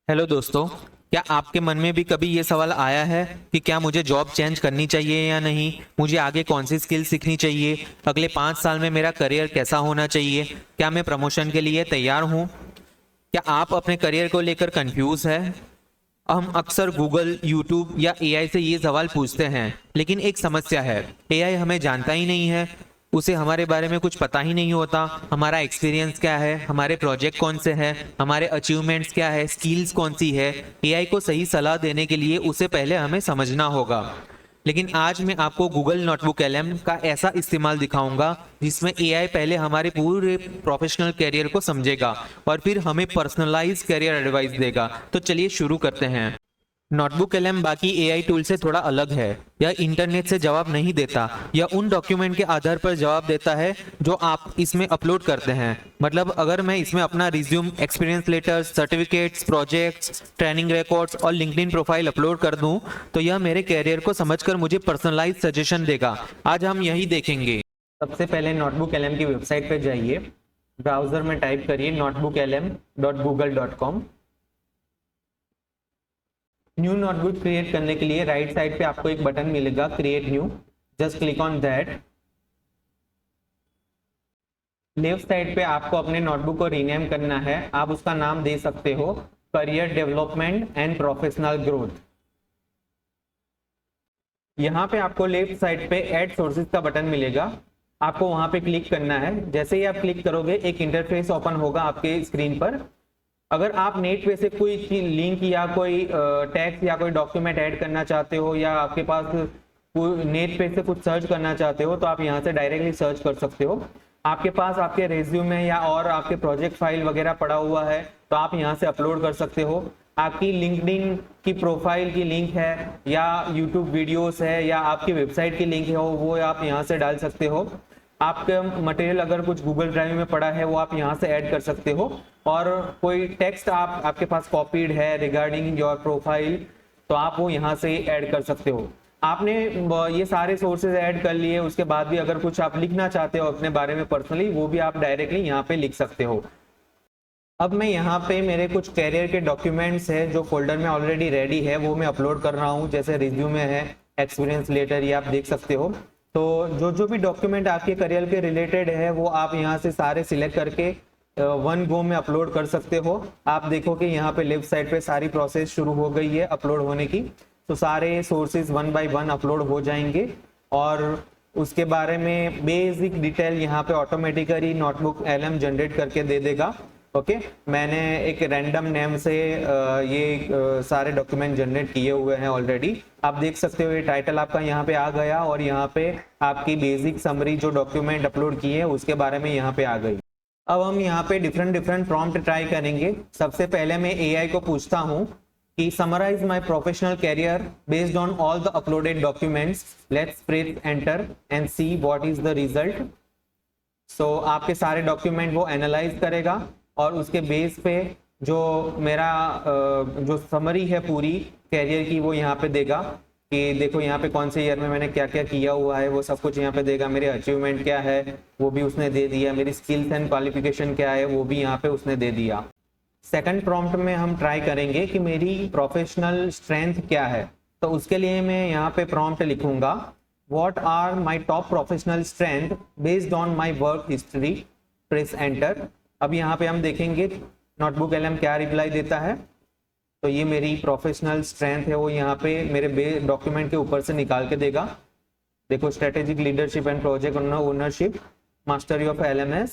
Hello दोस्तों। क्या आपके मन में भी कभी ये सवाल आया है कि क्या मुझे जॉब चेंज करनी चाहिए या नहीं? मुझे आगे कौन सी स्किल सीखनी चाहिए? अगले 5 साल में मेरा करियर कैसा होना चाहिए? क्या मैं प्रमोशन के लिए तैयार हूँ? क्या आप अपने करियर को लेकर कंफ्यूज है? हम अक्सर गूगल, यूट्यूब या एआई से ये सवाल पूछते हैं, लेकिन एक समस्या है। एआई हमें जानता ही नहीं है। उसे हमारे बारे में कुछ पता ही नहीं होता। हमारा एक्सपीरियंस क्या है, हमारे प्रोजेक्ट कौन से हैं, हमारे अचीवमेंट्स क्या है, स्किल्स कौन सी है। एआई को सही सलाह देने के लिए उसे पहले हमें समझना होगा। लेकिन आज मैं आपको गूगल नोटबुक एलएम का ऐसा इस्तेमाल दिखाऊंगा जिसमें एआई पहले हमारे पूरे प्रोफेशनल करियर को समझेगा और फिर हमें पर्सनलाइज करियर एडवाइस देगा। तो चलिए शुरू करते हैं। नोटबुक एलएम बाकी एआई टूल से थोड़ा अलग है। यह इंटरनेट से जवाब नहीं देता। यह उन डॉक्यूमेंट के आधार पर जवाब देता है जो आप इसमें अपलोड करते हैं। मतलब अगर मैं इसमें अपना resume, experience letters, certificates, projects, training records और लिंक्डइन प्रोफाइल अपलोड कर दूं, तो यह मेरे कैरियर को समझकर मुझे पर्सनलाइज सजेशन देगा। आज हम यही देखेंगे। सबसे पहले नोटबुक एलएम की वेबसाइट पर जाइए। ब्राउजर में टाइप करिए notebooklm.google.com। न्यू नोटबुक क्रिएट करने के लिए राइट साइड पे आपको एक बटन मिलेगा, create new. Just click on that. Left side पे आपको अपने नोटबुक को रीनेम करना है। आप उसका नाम दे सकते हो career development and professional growth. यहाँ पे आपको लेफ्ट साइड पे ऐड सोर्सेज का बटन मिलेगा। आपको वहां पे क्लिक करना है। जैसे ही आप क्लिक करोगे एक इंटरफेस ओपन होगा आपके स्क्रीन पर। अगर आप नेट पे से कोई लिंक या कोई टेक्स्ट या कोई डॉक्यूमेंट ऐड करना चाहते हो या आपके पास नेट पे से कुछ सर्च करना चाहते हो तो आप यहाँ से डायरेक्टली सर्च कर सकते हो। आपके पास आपके रेज्यूमे या और आपके प्रोजेक्ट फाइल वगैरह पड़ा हुआ है तो आप यहाँ से अपलोड कर सकते हो। आपकी लिंक्डइन की प्रोफाइल की लिंक है या यूट्यूब वीडियोस है या आपकी वेबसाइट की लिंक है वो आप यहाँ से डाल सकते हो। आपका मटेरियल अगर कुछ गूगल ड्राइव में पड़ा है वो आप यहाँ से ऐड कर सकते हो। और कोई टेक्स्ट आपके पास कॉपीड है रिगार्डिंग योर प्रोफाइल तो आप वो यहाँ से ऐड कर सकते हो। आपने ये सारे सोर्सेज ऐड कर लिए, उसके बाद भी अगर कुछ आप लिखना चाहते हो अपने बारे में पर्सनली, वो भी आप डायरेक्टली यहाँ पे लिख सकते हो। अब मैं यहाँ पे मेरे कुछ कैरियर के डॉक्यूमेंट्स है जो फोल्डर में ऑलरेडी रेडी है वो मैं अपलोड कर रहा हूँ। जैसे रिज्यूमे है, एक्सपीरियंस लेटर, ये आप देख सकते हो। तो जो भी डॉक्यूमेंट आपके करियर के रिलेटेड है वो आप यहाँ से सारे सिलेक्ट करके वन गो में अपलोड कर सकते हो। आप देखो कि यहाँ पे लेफ्ट साइड पे सारी प्रोसेस शुरू हो गई है अपलोड होने की। तो सारे sources one by one upload हो जाएंगे और उसके बारे में बेसिक डिटेल यहाँ पे ऑटोमेटिकली नोटबुक एलएम जनरेट करके दे देगा। ओके, मैंने एक रैंडम नेम से ये सारे डॉक्यूमेंट जनरेट किए हुए हैं ऑलरेडी। आप देख सकते हो ये टाइटल आपका यहाँ पे आ गया और यहाँ पे आपकी बेसिक समरी जो डॉक्यूमेंट अपलोड किए हैं उसके बारे में यहाँ पे आ गई। अब हम यहाँ पे डिफरेंट प्रॉम्प्ट ट्राई करेंगे। सबसे पहले मैं एआई को पूछता हूँ कि summarise my professional career based on all the uploaded documents. Let's press enter and see what is the result. So आपके सारे डॉक्यूमेंट वो एनालाइज करेगा और उसके बेस पे जो मेरा जो समरी है पूरी कैरियर की वो यहाँ पे देगा कि देखो यहाँ पे कौन से ईयर में मैंने क्या क्या किया हुआ है वो सब कुछ यहाँ पे देगा। मेरे अचीवमेंट क्या है वो भी उसने दे दिया, मेरी स्किल्स एंड क्वालिफिकेशन क्या है वो भी यहाँ पे उसने दे दिया। सेकंड प्रॉम्प्ट में हम ट्राई करेंगे कि मेरी प्रोफेशनल स्ट्रेंथ क्या है। तो उसके लिए मैं यहाँ पे प्रॉम्प्ट लिखूंगा what are my top professional strength based on my work history. Press enter. अब यहाँ पे हम देखेंगे नोटबुक एलएम क्या रिप्लाई देता है। तो ये मेरी प्रोफेशनल स्ट्रेंथ है वो यहाँ पे मेरे डॉक्यूमेंट के ऊपर से निकाल के देगा। देखो, strategic leadership and project ownership, mastery of LMS,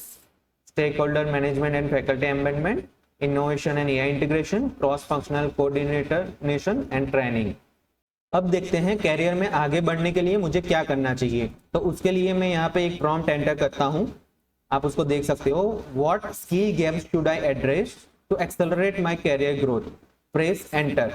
stakeholder management and faculty embedment, innovation and AI integration, cross functional coordination and training. अब देखते हैं कैरियर में आगे बढ़ने के लिए मुझे क्या करना चाहिए। तो उसके लिए मैं यहाँ पे एक प्रॉम्प्ट एंटर करता हूँ। आप उसको देख सकते हो। What skill gaps should I address to accelerate my career growth. Press enter.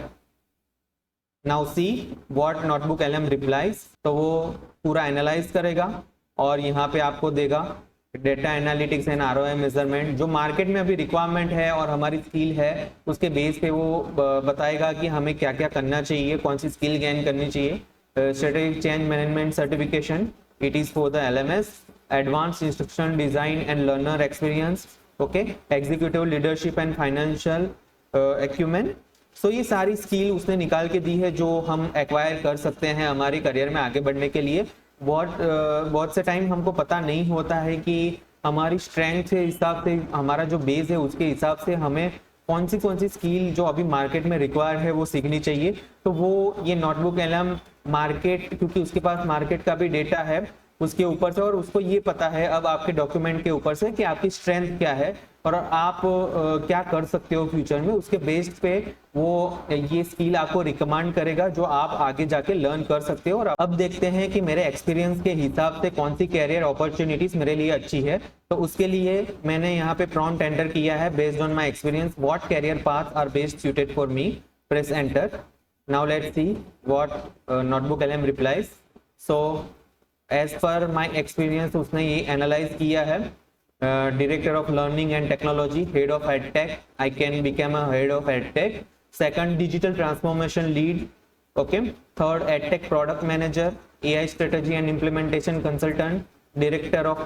Now see what notebook LM replies. तो वो पूरा एनालाइज करेगा और यहाँ पे आपको देगा data analytics and ROI measurement. जो मार्केट में अभी रिक्वायरमेंट है और हमारी स्किल है उसके बेस पे वो बताएगा कि हमें क्या क्या करना चाहिए, कौन सी स्किल गेन करनी चाहिए। Strategic change management certification, it is for the LMS. Advance instruction design and learner experience, okay. Executive leadership and financial acumen. So ये सारी स्किल उसने निकाल के दी है जो हम एक्वायर कर सकते हैं हमारे करियर में आगे बढ़ने के लिए। बहुत से टाइम हमको पता नहीं होता है कि हमारी स्ट्रेंथ के हिसाब से, हमारा जो बेस है उसके हिसाब से हमें कौन सी स्किल जो अभी मार्केट में रिक्वायर है वो सीखनी चाहिए। तो वो ये नोटबुक एलएम मार्केट, क्योंकि उसके पास मार्केट का भी डेटा है उसके ऊपर से, और उसको ये पता है अब आपके डॉक्यूमेंट के ऊपर से कि आपकी स्ट्रेंथ क्या है और आप क्या कर सकते हो फ्यूचर में, उसके बेस्ड पे वो ये स्किल आपको रिकमेंड करेगा जो आप आगे जाके लर्न कर सकते हो। और अब देखते हैं कि मेरे एक्सपीरियंस के हिसाब से कौन सी कैरियर अपॉर्चुनिटीज मेरे लिए अच्छी है। तो उसके लिए मैंने यहाँ पे प्रॉम्प्ट एंटर किया है, based on my experience what career path are best suited for me, press enter. Now let's see what notebook LM replies. So as per my experience उसने ये एनालाइज किया है, director of learning and technology, head of edtech, I can become a head of edtech. Second, digital transformation lead, okay. Third, edtech product manager, AI strategy and implementation consultant, director of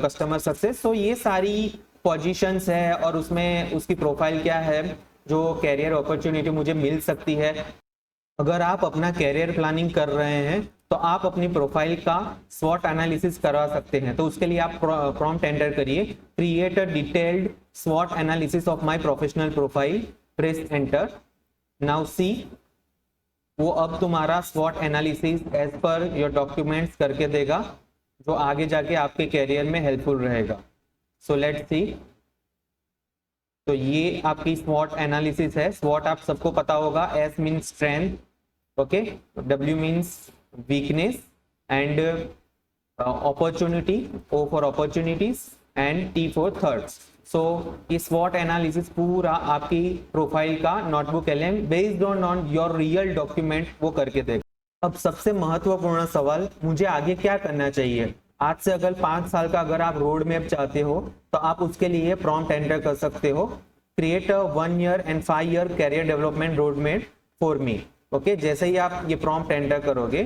customer success. So ये सारी positions है और उसमें उसकी profile क्या है जो career opportunity मुझे मिल सकती है। अगर आप अपना कैरियर प्लानिंग कर रहे हैं तो आप अपनी प्रोफाइल का स्वॉट एनालिसिस करवा सकते हैं। तो उसके लिए आप प्रॉम्प्ट एंटर करिए, क्रिएट अ डिटेल्ड स्वॉट analysis of my professional profile, press enter. Now see, वो अब तुम्हारा स्वॉट analysis as per your documents करके देगा जो आगे जाके आपके कैरियर में हेल्पफुल रहेगा। So let's see. तो ये आपकी स्वॉट एनालिसिस है। स्वॉट आप सबको पता होगा, S means strength, okay, W means weakness and opportunity, O for opportunities and T for threats. So ये स्वॉट एनालिसिस पूरा आपकी प्रोफाइल का notebook LM based on your real document वो करके देगा। अब सबसे महत्वपूर्ण सवाल, मुझे आगे क्या करना चाहिए। आज से अगर 5 साल का अगर आप रोड मैप चाहते हो तो आप उसके लिए प्रॉम्प्ट एंटर कर सकते हो, create a 1 year and 5 year career development road map for me, okay. जैसे ही आप ये प्रॉम्प्ट एंटर करोगे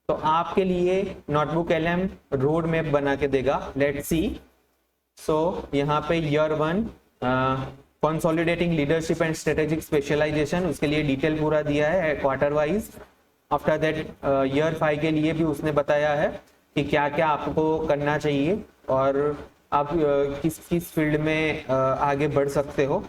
तो आपके लिए नोटबुक एलएम रोड मैप बना के देगा। Let's see. सो यहाँ पे year 1 consolidating leadership and strategic specialization, उसके लिए डिटेल पूरा दिया है quarter wise. After that year 5 के लिए भी उसने बताया है कि क्या क्या आपको करना चाहिए और आप किस किस फील्ड में आगे बढ़ सकते हो।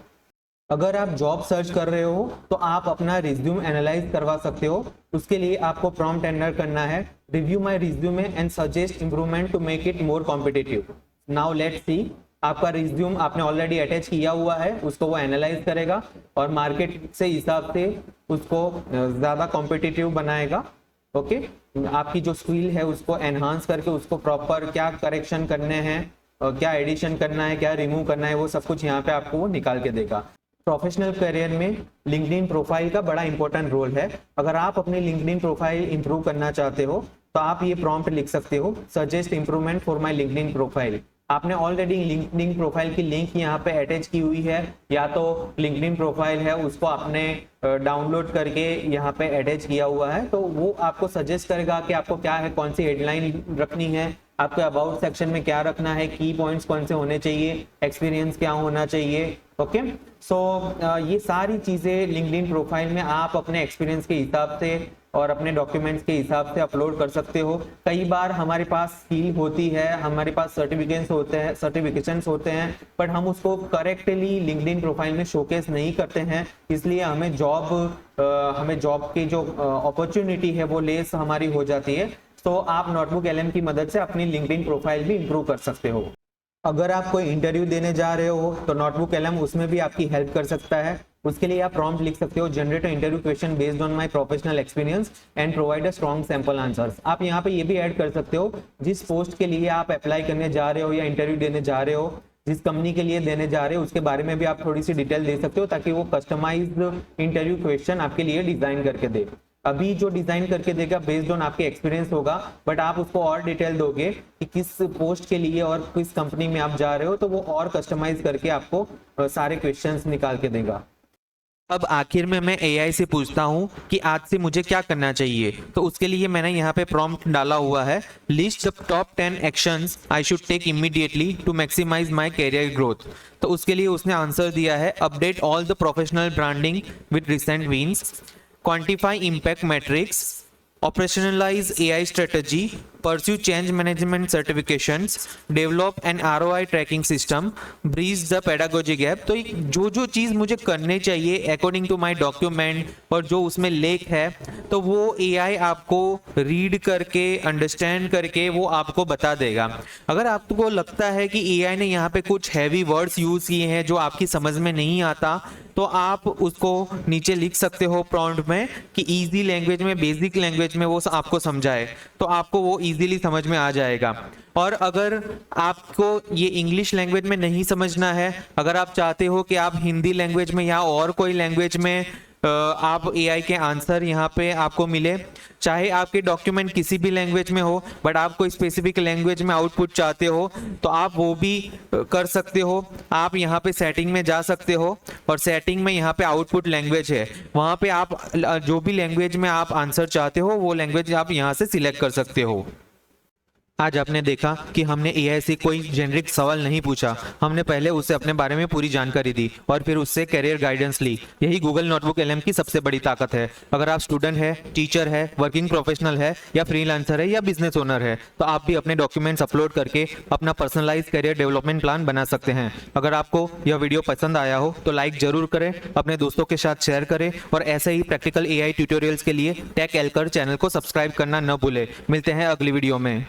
अगर आप जॉब सर्च कर रहे हो तो आप अपना रिज्यूम एनालाइज करवा सकते हो। उसके लिए आपको प्रॉम्प्ट एंटर करना है, review my resume and suggest improvement to make it more competitive. Now let's see, आपका रिज्यूम आपने ऑलरेडी अटैच किया हुआ है, उसको वो एनालाइज करेगा और मार्केट से हिसाब से उसको ज़्यादा कॉम्पिटिटिव बनाएगा, ओके। आपकी जो स्किल है उसको एनहांस करके उसको प्रॉपर क्या करेक्शन करने हैं, क्या एडिशन करना है, क्या रिमूव करना है, वो सब कुछ यहाँ पे आपको वो निकाल के देगा। प्रोफेशनल करियर में लिंक्डइन प्रोफाइल का बड़ा इंपॉर्टेंट रोल है। अगर आप अपनी लिंक्डइन प्रोफाइल इंप्रूव करना चाहते हो तो आप ये प्रॉम्प्ट लिख सकते हो, suggest improvement for my LinkedIn profile. आपने ऑलरेडी लिंक्डइन प्रोफाइल की लिंक यहाँ पे अटैच की हुई है, या तो लिंक्डइन प्रोफाइल है उसको आपने डाउनलोड करके यहाँ पे अटैच किया हुआ है, तो वो आपको सजेस्ट करेगा कि आपको क्या है, कौन सी हेडलाइन रखनी है, आपके अबाउट सेक्शन में क्या रखना है, की पॉइंट्स कौन से होने चाहिए, एक्सपीरियंस क्या होना चाहिए, ओके। सो ये सारी चीजें लिंक्डइन प्रोफाइल में आप अपने एक्सपीरियंस के हिसाब से और अपने डॉक्यूमेंट्स के हिसाब से अपलोड कर सकते हो। कई बार हमारे पास स्किल होती है, हमारे पास सर्टिफिकेशंस होते हैं, बट हम उसको करेक्टली लिंक्डइन प्रोफाइल में शोकेस नहीं करते हैं, इसलिए हमें जॉब की जो अपॉर्चुनिटी है वो लेस हमारी हो जाती है। तो आप नोटबुक एलएम की मदद से अपनी लिंक्डइन प्रोफाइल भी इंप्रूव कर सकते हो। अगर आप कोई इंटरव्यू देने जा रहे हो तो नोटबुक एलएम उसमें भी आपकी हेल्प कर सकता है। उसके लिए आप प्रॉम्प्ट लिख सकते हो, generate a interview question based on my professional experience and provide a strong sample answers. आप यहाँ पे ये भी ऐड कर सकते हो, जिस पोस्ट के लिए आप अप्लाई करने जा रहे हो या इंटरव्यू देने जा रहे हो, जिस कंपनी के लिए देने जा रहे हो, उसके बारे में भी आप थोड़ी सी डिटेल दे सकते हो ताकि वो कस्टमाइज्ड इंटरव्यू क्वेश्चन आपके लिए डिजाइन करके दे। अभी जो डिजाइन करके देगा बेस्ड ऑन आपके एक्सपीरियंस होगा, बट आप उसको और डिटेल दोगे कि किस पोस्ट के लिए और किस कंपनी में आप जा रहे हो, तो वो और कस्टमाइज करके आपको सारे क्वेश्चंस निकाल के देगा। अब आखिर में मैं एआई से पूछता हूँ कि आज से मुझे क्या करना चाहिए। तो उसके लिए मैंने यहाँ पे प्रॉम्प्ट डाला हुआ है, list the top 10 actions I should take immediately to maximize my career growth. तो उसके लिए उसने आंसर दिया है, update all the professional branding with recent wins, quantify impact metrics, operationalize AI strategy, pursue change management certifications, develop an ROI tracking system, bridge the pedagogy gap। तो जो जो चीज़ मुझे करने चाहिए अकॉर्डिंग टू माय डॉक्यूमेंट और जो उसमें लेख है, तो वो AI आपको रीड करके अंडरस्टैंड करके वो आपको बता देगा। अगर आपको लगता है कि AI ने यहाँ पे कुछ हैवी वर्ड्स यूज़ किए हैं जो आपकी समझ में नहीं आता, तो आप उसको नीचे लिख सकते हो प्रॉम्प्ट में कि इजी लैंग्वेज में, बेसिक लैंग्वेज में वो आपको समझाए, तो आपको वो इजीली समझ में आ जाएगा। और अगर आपको ये इंग्लिश लैंग्वेज में नहीं समझना है, अगर आप चाहते हो कि आप हिंदी लैंग्वेज में या और कोई लैंग्वेज में आप एआई के आंसर यहाँ पे आपको मिले, चाहे आपके डॉक्यूमेंट किसी भी लैंग्वेज में हो, बट आप कोई स्पेसिफिक लैंग्वेज में आउटपुट चाहते हो तो आप वो भी कर सकते हो। आप यहाँ पे सेटिंग में जा सकते हो और सेटिंग में यहाँ पे आउटपुट लैंग्वेज है, वहाँ पे आप जो भी लैंग्वेज में आप आंसर चाहते हो वो लैंग्वेज आप यहाँ से सिलेक्ट कर सकते हो। आज आपने देखा कि हमने एआई से कोई जेनरिक सवाल नहीं पूछा, हमने पहले उससे अपने बारे में पूरी जानकारी दी और फिर उससे करियर गाइडेंस ली। यही गूगल नोटबुक LM की सबसे बड़ी ताकत है। अगर आप स्टूडेंट है, टीचर है, वर्किंग प्रोफेशनल है या फ्रीलांसर है या बिजनेस ओनर है, तो आप भी अपने डॉक्यूमेंट्स अपलोड करके अपना पर्सनलाइज करियर डेवलपमेंट प्लान बना सकते हैं। अगर आपको यह वीडियो पसंद आया हो तो लाइक जरूर करें, अपने दोस्तों के साथ शेयर करें और ऐसे ही प्रैक्टिकल एआई ट्यूटोरियल्स के लिए टेक एल्कर चैनल को सब्सक्राइब करना न भूलें। मिलते हैं अगली वीडियो में।